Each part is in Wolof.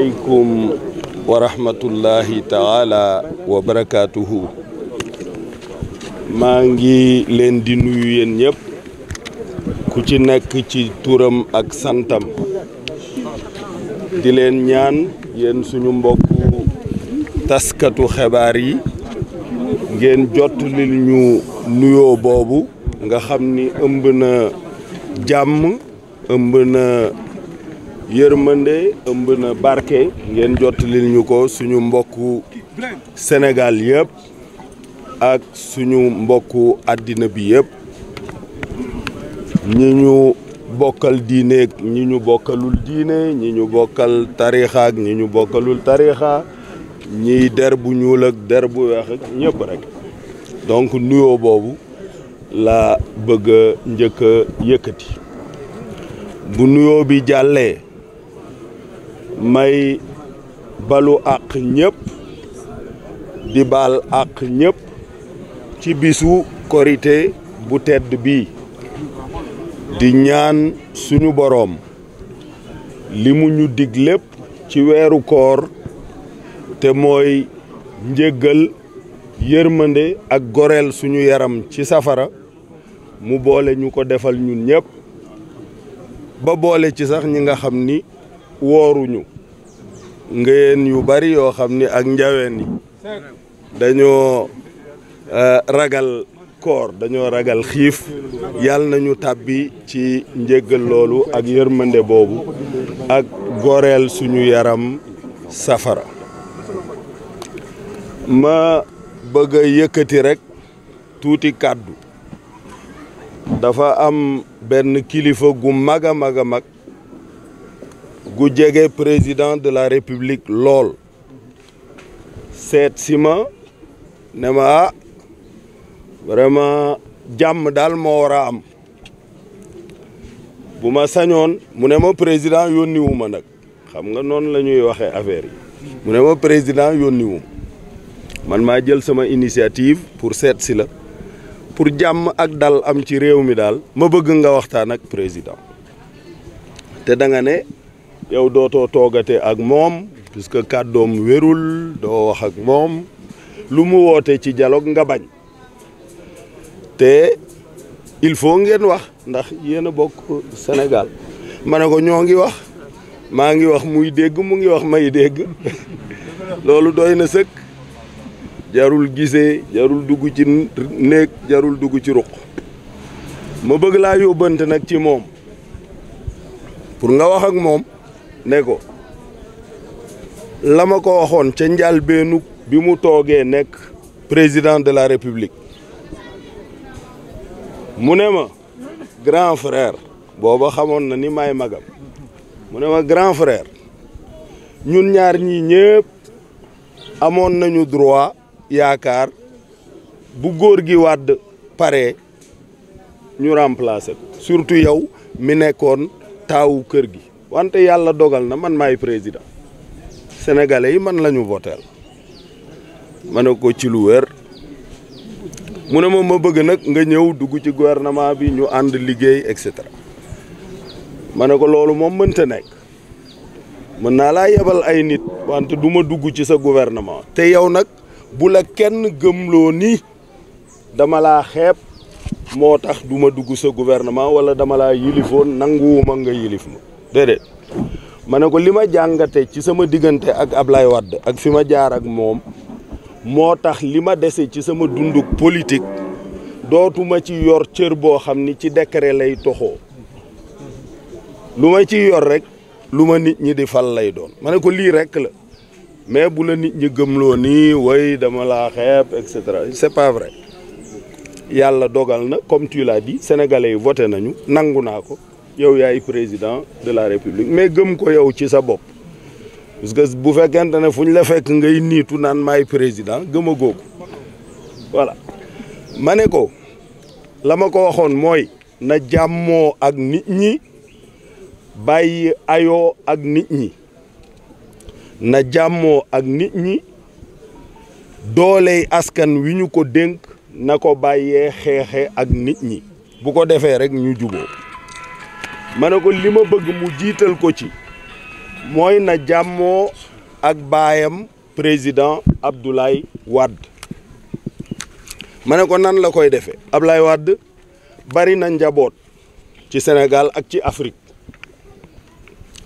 aleykum wa rahmatullahi taala wa barakatuhu. maa ngi leen di nuyu yéen ñëpp ku ci nekk ci turam ak santam di leen ñaan yéen suñu mbokku taskatu xibaar yi ngeen jottali ñu nuyoo boobu nga xam ni ëmb na jàmm ëmb na yërmande ëmb na barke ngeen jottali ñu ko suñu mbokku Sénégal yëpp ak suñu mbokku àddina bi yëpp ñi ñu bokkal diine ak ñi ñu bokkalul diine ñi ñu bokkal tarixa ak ñi ñu bokkalul tarixa ñiy der bu ñuul ak der bu weex ak ñëpp rek donc nuyoo boobu la bëgg a njëkk a yëkkati bu nuyoo bi jàllee may balu àq ñëpp di baal àq ñëpp ci bisu korité bu tedd bi di ñaan suñu boroom li mu ñu dig lépp ci weeru koor te mooy njéggal yërmande ak goreel suñu yaram ci safara mu boole ñu ko defal ñun ñëpp ba boole ci sax ñi nga xam ni wooruñu ngeen yu bari yoo xam ni ak njaween yi dañoo ragal koor dañoo ragal xiif yàlla nañu tàbbi ci njéggal loolu ak yërmande boobu ak goreel suñu yaram safara ma bëgg a yëkkati rek tuuti kàddu dafa am benn kilifa gu mag a mag a mag gu jege président de la république lool seet si ma ne ma vraiment jàmm daal moo war a am bu ma sañoon mu ne ma président yónni wu ma nag xam nga noonu la ñuy waxee affaire yi mu ne ma président yónni wu man maa jël sama initiative pour seet si la pour jàmm ak dal am ci réew mi daal ma bëgg nga waxtaan ak président te da nga ne yow dootoo toogate ak moom puisque kàddoom wérul doo wax ak moom lu mu woote ci dialogue nga bañ te il faut ngeen wax ndax yéen a bokk Sénégal ma ne ko ñoo ngi wax maa ngi wax muy dégg mu ngi wax may dégg loolu doy na sëkk jarul gisee jarul dugg ci néeg jarul dugg ci ruq ma bëgg laa yóbbante nag ci moom pour nga wax ak moom ne ko la ma ko waxoon ca njëlbéenu bi mu toogee nekk président de la république mu ne ma grand frère booba xamoon na ni maay magam mu ne ma grand frère ñun ñaar ñii ñëpp amoon nañu droit yaakaar bu góor gi Wàdd pare ñu remplacer ko surtout yow mi nekkoon taawu kër gi wante yàlla dogal na man maay président sénégalais yi man la ñu voteel ma ne ko ci lu wér mu ne ma bëgg nag nga ñëw dugg ci gouvernement bi ñu ànd liggéey et cetera ma ne ko loolu moom mënta nekk mën naa laa yebal ay nit wante du ma dugg ci sa gouvernement te yow nag bu la kenn gëmloo ni dama laa xeeb moo tax du ma dugg sa gouvernement wala dama laa yilifoon nanguwuma nga yilif ma déedéet ma ne ko li ma jàngate ci sama diggante ak Ablaye Wade ak fi ma jaar ak moom moo tax li ma dese ci sama dunduk politique dootuma ci yor cër boo xam ni ci décret lay toxoo lu ma ci yor rek lu ma nit ñi di fal lay doon ma ne ko lii rek la mais bu la nit ñi gëmloo nii way dama laa xeeb et cetera c'est pas vrai yàlla dogal na comme tu l'as dit sénégalais yi voté nañu nangu naa ko yow yaay président de la république mais gëm ko yow ci sa bopp parce que bu fekkente ne fu ñu la fekk ngay niitu naan maay président gëm a googu voilà ma ne ko la ma ko waxoon mooy na jàmmoo ak nit ñi bàyyi ayoo ak nit ñi na jàmmoo ak nit ñi dooley askan wi ñu ko dénk na ko bàyyee xeexe ak nit ñi bu ko defee rek ñu juboo ma ne ko li ma bëgg mu jiital ko ci mooy na jàmmoo ak baayam président Abdoulaye Wade. ma ne ko nan la koy defee Abdoulaye Wade bari na njaboot ci Sénégal ak ci Afrique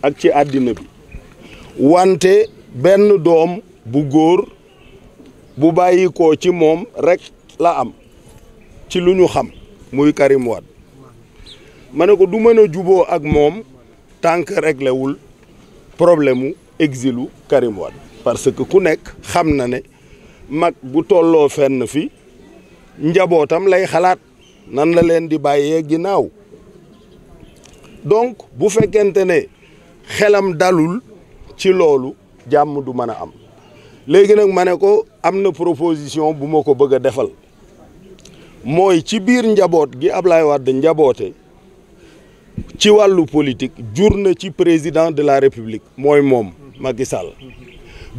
ak ci àddina bi wante benn doom bu góor bu bàyyi ko ci moom rek la am ci lu ñu xam muy Karim Wade. ma ne ko du mën a juboo ak moom tant que réglé wul problème mu exilu Karim Wade parce que ku nekk xam na ne mag bu tolloo fenn fi njabootam lay xalaat nan la leen di bàyyee ginnaaw donc bu fekkente ne xelam dalul ci loolu jàmm du mën a am léegi nag ma ne ko am na proposition bu ma ko bëgg a defal mooy ci biir njaboot gi Ablaye Wade njaboote ci wàllu politique jur na ci président de la république mooy moom Macky Sall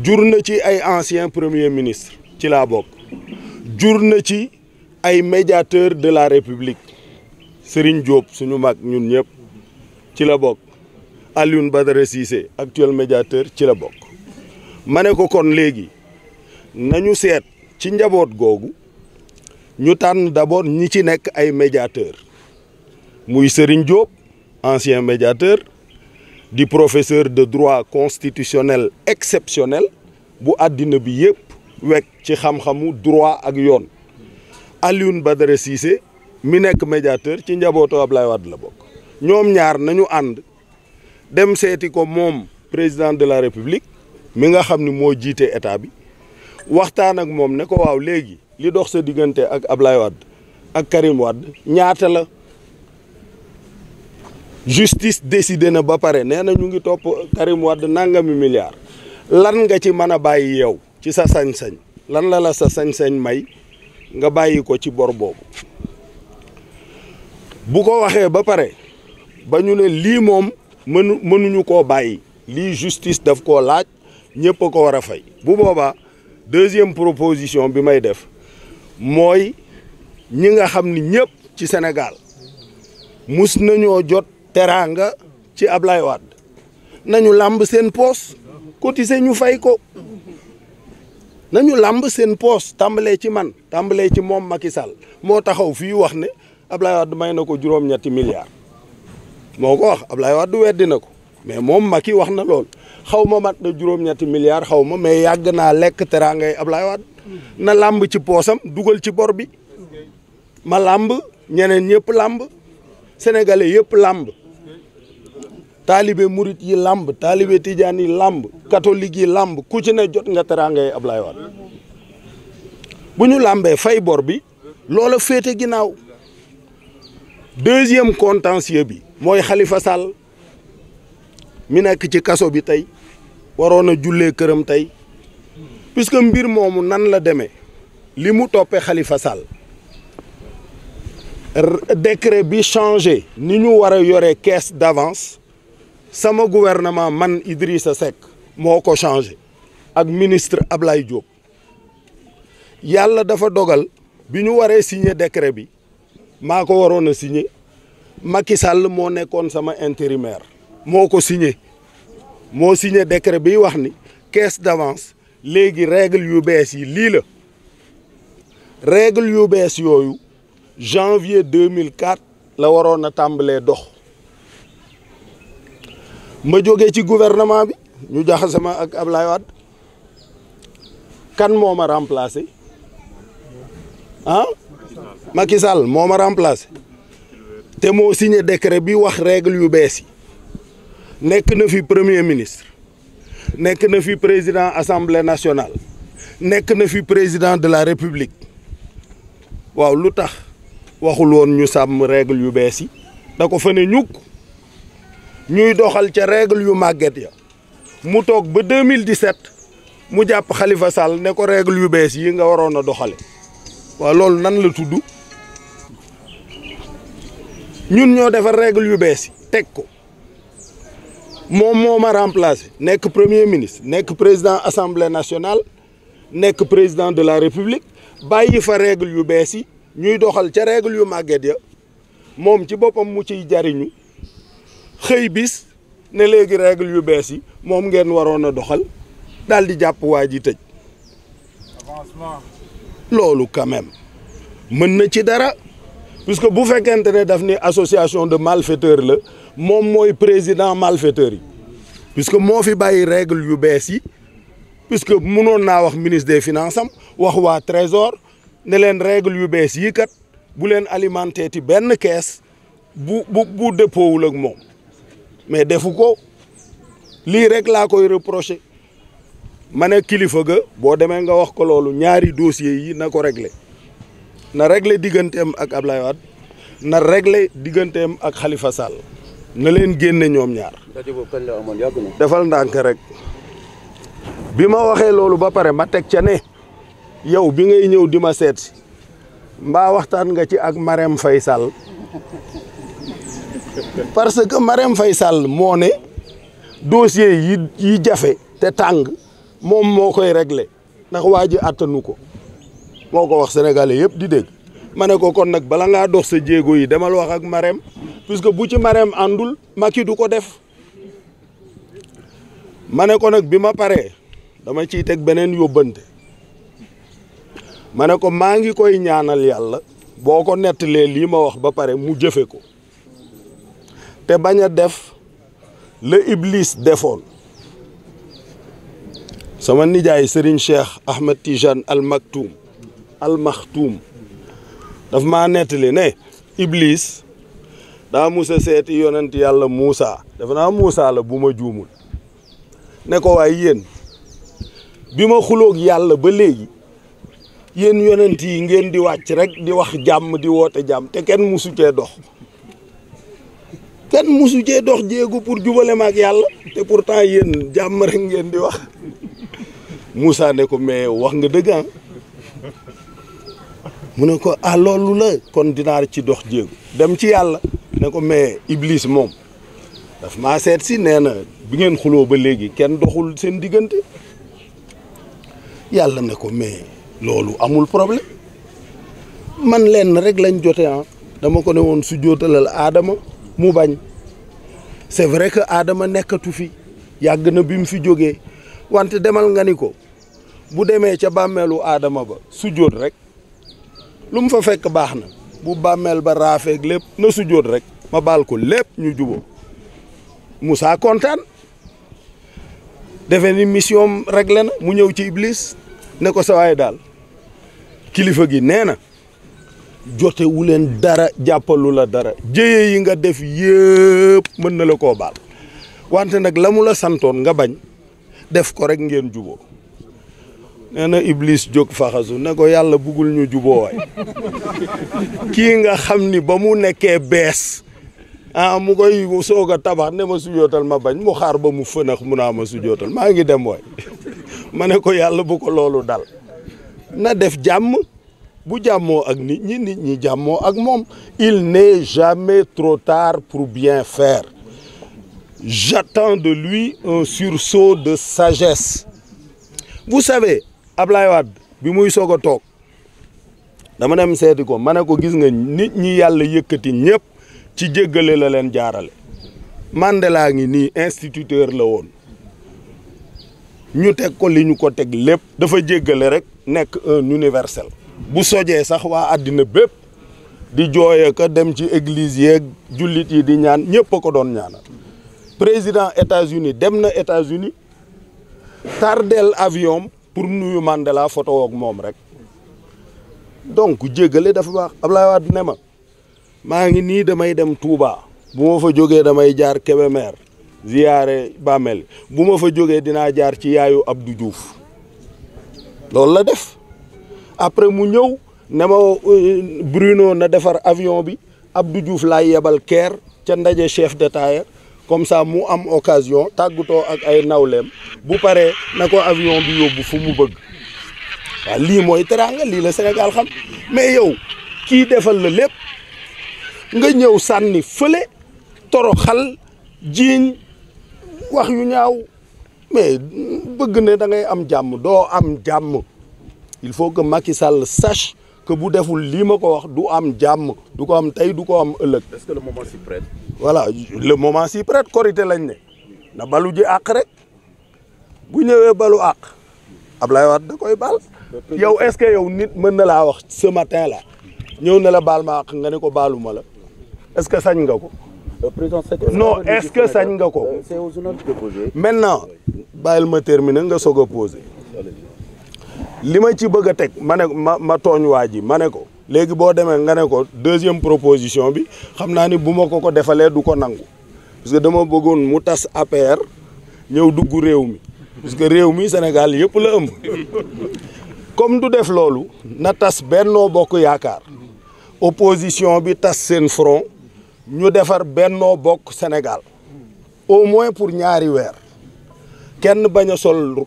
jur na ci ay ancien premier ministre ci laa bokk jur na ci ay médiateur de la république Serigne Diop suñu mag ñun ñëpp ci la bokk Alioune Badara Cissé actuel médiateur ci la bokk ma ne ko kon léegi nañu seet ci njaboot googu ñu tànn d'abord ñi ci nekk ay médiateur muy Serigne Diop ancien médiateur di professeur de droit constitutionnel exceptionnel bu àddina bi yëpp wekk ci xam-xamu droit ak yoon Alioune Badara Cissé mi nekk médiateur ci njabootu Ablaye Wade la bokk ñoom ñaar nañu ànd dem seeti ko moom président de la république mi nga xam ni moo jiite état bi waxtaan ak moom ne ko waaw léegi li dox sa diggante ak Ablaye Wade ak Karim Wade ñaata la justice décidé na ba pare nee na ñu ngi topp Karim Wade nangami milliards lan nga ci mën a bàyyi yow ci sa sañ-sañ lan la sa sañ-sañ may nga bàyyi ko ci bor boobu bu ko waxee ba pare ba ñu ne lii moom mënuñu koo bàyyi lii justice daf koo laaj ñëpp a ko war a fay bu boobaa deuxième proposition bi may def mooy ñi nga xam ni ñëpp ci Sénégal mus nañoo jot teraanga ci Ablaye Wade nañu làmb seen poos cotiser ñu fay ko nañu làmb seen poos tàmbalee ci man tàmbalee ci moom Macky Sall moo taxaw fii wax ne Ablaye Wade may na ko juróom-ñetti milliards moo ko wax Ablaye Wade weddi na ko mais moom Macky wax na lool xaw ma mat na juróom-ñetti milliards xaw ma mais yàgg naa lekk teraangay Ablaye Wade na làmb ci poosam dugal ci bor bi ma làmb ñeneen ñëpp làmb sénégalais yëpp làmb taalibe murit yi làmb taalibe tijaan yi làmb catholique yi làmb ku ci ne jot nga teraangay Ablaye Wade bu ñu làmbee fay bor bi loola féete ginnaaw deuxième contentieux bi mooy Khalifa Sall mi nekk ci kaso bi tey waroon a jullee këram tey puisque mbir moomu nan la demee li mu toppee Khalifa Sall décret bi changé ni ñu war a yore caisse d'avance sama gouvernement man Idrissa Seck moo ko changé ak ministre Ablaye Diop yàlla dafa dogal bi ñu waree signer décret bi maa ko waroon a signer Macky Sall moo nekkoon sama intérimaire moo ko signer moo signer décret bi wax ni caisse d'avance léegi règle yu bees yi lii la règle yu bees yooyu janvier 2004 la waroon a tàmbalee dox ma jógee ci gouvernement bi ñu jaxase ma ak Ablaye Wade kan moo ma remplacé ah Macky Sall moo ma remplacé te moo signé décret bi wax règle yu bees yi nekk na fi premier ministre nekk na fi président assemblée nationale nekk na fi président de la république waaw lu tax waxul woon ñu sàmm règle yu bees yi da ko fa ne ñukk ñuy doxal ca règle yu màgget ya mu toog ba 2017 mu jàpp Khalifa Sall ne ko règle yu bees yi nga waroon a doxale waaw loolu nan la tudd ñun ñoo defar règle yu bees yi teg ko moom moo ma remplacé nekk premier ministre nekk président assemblée nationale nekk président de la république bàyyi fa règle yu bees yi ñuy doxal ca règle yu màgget ya moom ci boppam mu ciy jariñu xëy bis ne léegi règle yu bees yi moom ngeen waroon a doxal daal di jàpp waa ji tëj loolu quand même mën na ci dara puisque bu fekkente ne daf ni association de malfaiteurs la moom mooy président malfaiteurs yi puisque moo fi bàyyi règle yu bees yi puisque mënoon naa wax ministre des finances am wax waa trésor ne leen règle yu bees yi kat bu leen alimenté ti benn kees bu dépôwul ak moom mais defu ko lii rek laa koy reproché ma ne kilifa ga boo demee nga wax ko loolu ñaari dossiers yi na ko réglé na réglé digganteem ak Ablaye Wade na réglé digganteem ak Khalifa Sall na leen génne ñoom ñaar. ndaje boobu kañ la amoon yàgg na. defal ndànk rek bi ma waxee loolu ba pare ma teg ca ne yow bi ngay ñëw di ma seet si mbaa waxtaan nga ci ak Marème Faye Sall parce que Marème Faye Sall moo ne dossier yi jafe te tàng moom moo koy réglé ndax waa ji attanu ko moo ko wax sénégalais yëpp di dégg ma ne ko kon nag bala ngaa dox sa jéego yi demal wax ak Marème puisque bu ci Marème àndul Macky du ko def ma ne ko nag bi ma paree dama ciy teg beneen yóbbante ma ne ko maa ngi koy ñaanal yàlla boo ko nettalee lii ma wax ba pare mu jëfe ko te bañ a def la Iblis defoon sama nijaay Serigne Cheikh Ahmed Tijane Al Maktoum daf maa nettali ne Iblis daa musa seeti yonent yàlla Moussa dafa naa Moussa la bu ma juumul ne ko waaye yéen bi ma xuloog yàlla ba léegi yéen yonent yi ngeen di wàcc rek di wax jàmm di woote jàmm te kenn musu cee dox jéego pour jubale ma ak yàlla te pourtant yéen jàmm rek ngeen di wax Moussa ne ko mais wax nga dëgg ah mu ne ko ah loolu la kon dinaa ci dox jéego dem ci yàlla ne ko mais Iblis moom daf maa seet si nee na bi ngeen xuloo ba léegi kenn doxul seen diggante yàlla ne ko mais loolu amul problème man lenn rek lañ jote ah dama ko ne woon su jootalal Adama mu bañ c'est vrai que Adama nekkatu fi yàgg na bi mu fi jógee wante demal nga ni ko bu demee ca bàmmeelu Adama ba su joot rek lu mu fa fekk baax na bu bàmmeel ba raafeeg lépp na su joot rek ma baal ko lépp ñu juboo Moussa kontaan defe ni mission réglé na mu ñëw ci Iblis ne ko sa waay daal kilifa gi nee na jotewu leen dara jàppalu la dara jëye yi nga def yëpp mën na la koo baal wante nag la mu la santoon nga bañ def ko rek ngeen juboo nee na Iblis jóg faxasu ne ko yàlla buggul ñu juboo waay kii nga xam ni ba mu nekkee bees mu koy soog a tabax ne ma sujootal ma bañ mu xaar ba mu fënax mu naa ma sujootal maa ngi dem waay ma ne ko yàlla bu ko loolu dal na def jàmm bu jàmmoo ak nit ñi jàmmoo ak moom il n'est jamais trop tard pour bien faire j'attends de lui un sursaut de sagesse vous savez Ablaye Wade bi muy soog a toog dama dem seeti ko ma ne ko gis nga nit ñi yàlla yëkkati ñëpp ci jéggale la leen jaarale Mandela ngi nii instituteur la woon ñu teg ko li ñu ko teg lépp dafa jéggale rek nekk un universel bu sojee sax waa àddina bépp di jooye ko dem ci église yeeg jullit yi di ñaan ñëpp a ko doon ñaanal président États-Unis dem na États-Unis tardel avion pour nuyu Mandela photo ak moom rek donc jéggale dafa baax Ablaye Wade ne ma maa ngi nii damay dem Touba bu ma fa jógee damay jaar Kébémer ziyaare bàmmeel bu ma fa jógee dinaa jaar ci yaayu Abdou Diouf loolu la def après mu ñëw ne ma Bruno na defar avion bi Abdou Diouf laay yebal Caire ca ndaje chef d'État ya comme ça mu am occasion tàggatoo ak ay nawleem bu paree na ko avion bi yóbbu fu mu bëgg waaw lii mooy teraanga lii la Sénégal xam mais yow kii defal la lépp nga ñëw sànni fële toroxal jiiñ wax yu ñaaw mais bëgg ne da ngay am jàmm doo am jàmm il faut que Macky Sall sache que bu deful lii ma ko wax du am jàmm du ko am tey du ko am ëllëg. Est-ce que le moment s'y prête? Voilà le moment s'y prête korité lañ ne na balu ji àq rek bu ñëwee balu àq Ablaye Wade da koy baal yow est-ce que yow nit mën na laa wax ce matin là ñëw na la baal ma àq nga ne ko baaluma la est-ce que sañ nga ko non est-ce que sañ nga ko maintenant bàyyil ma terminer nga soog a poser li ma ci bëgg a teg ma tooñ waa ji ma ne ko léegi boo demee nga ne ko deuxième proposition bi xam naa ni bu ma ko defalee du ko nangu parce que dama bëggoon mu tas APR ñëw dugg réew mi parce que réew mi Sénégal yëpp la ëmb comme du def loolu na tas Benno Bokk Yaakaar opposition bi tas seen front ñu defar Benno Bokk Sénégal au moins pour ñaari weer kenn bañ a sol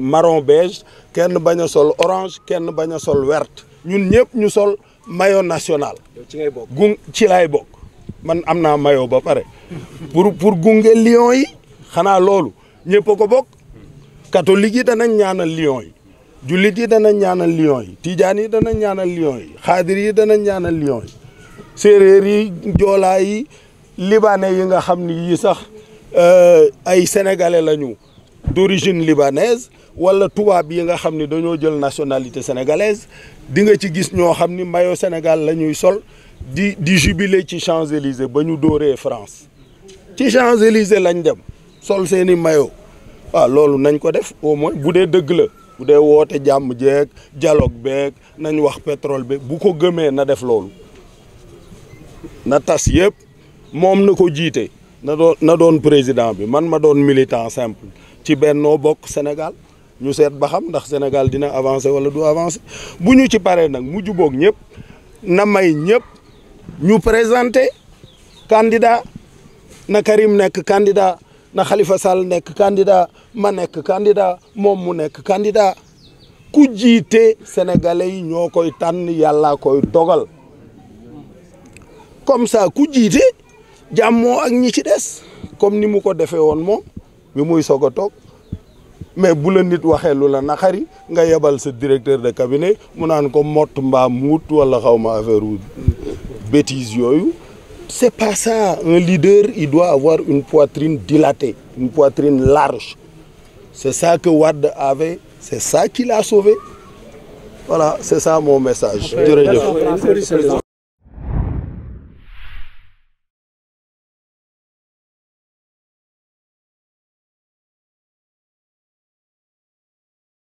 marron beige kenn bañ a sol orange kenn bañ a sol verte ñun ñëpp ñu sol maillot national ci lay bokk man am naa maillot ba pare pour gunge Lions yi xanaa loolu ñëpp a ko bokk catholique yi danañ ñaanal Lions yi jullit yi danañ ñaanal Lions yi tijaan yi danañ ñaanal Lions yi xaadir yi danañ ñaanal Lions yi séeréer yi joolaa yi libanais yi nga xam ni yii sax ay sénégalais lañu d'origine libanaise wala tubaab yi nga xam ni dañoo jël nationalité sénégalaise di nga ci gis ñoo xam ni maillot Sénégal la ñuy sol di jubilé ci Champs-Élysées ba ñu dóoree France ci Champs-Élysées lañ dem sol seeni maillot waaw loolu nañ ko def au moins bu dee dëgg la bu dee woote jàmm jeeg dialogue beeg nañ wax pétrole beeg bu ko gëmee na def loolu na tas yëpp moom na ko jiite na doon président bi man ma doon militant simple ci Benno Bokk Sénégal ñu seet ba xam ndax Sénégal dina avancer wala du avancer bu ñu ci paree nag mu jubóog ñëpp na may ñëpp ñu présenter candidat na Karim nekk candidat na Khalifa Sall nekk candidat ma nekk candidat moom mu nekk candidat ku jiite sénégalais yi ñoo koy tànn yàlla koy dogal comme ça ku jiite jàmmoo ak ñi ci des comme ni mu ko defee woon moom bi muy soog a toog mais bu la nit waxee lu la naqari nga yebal sa directeur de cabinet mu naan ko mott mbaa muut wala xaw ma affaire wu bêtise yooyu c'est pas ça un leader il doit avoir une poitrine dilatée une poitrine large c'est ça que Wade avait c'est ça qui l'a sauvé voilà c'est ça mon message jërëjëf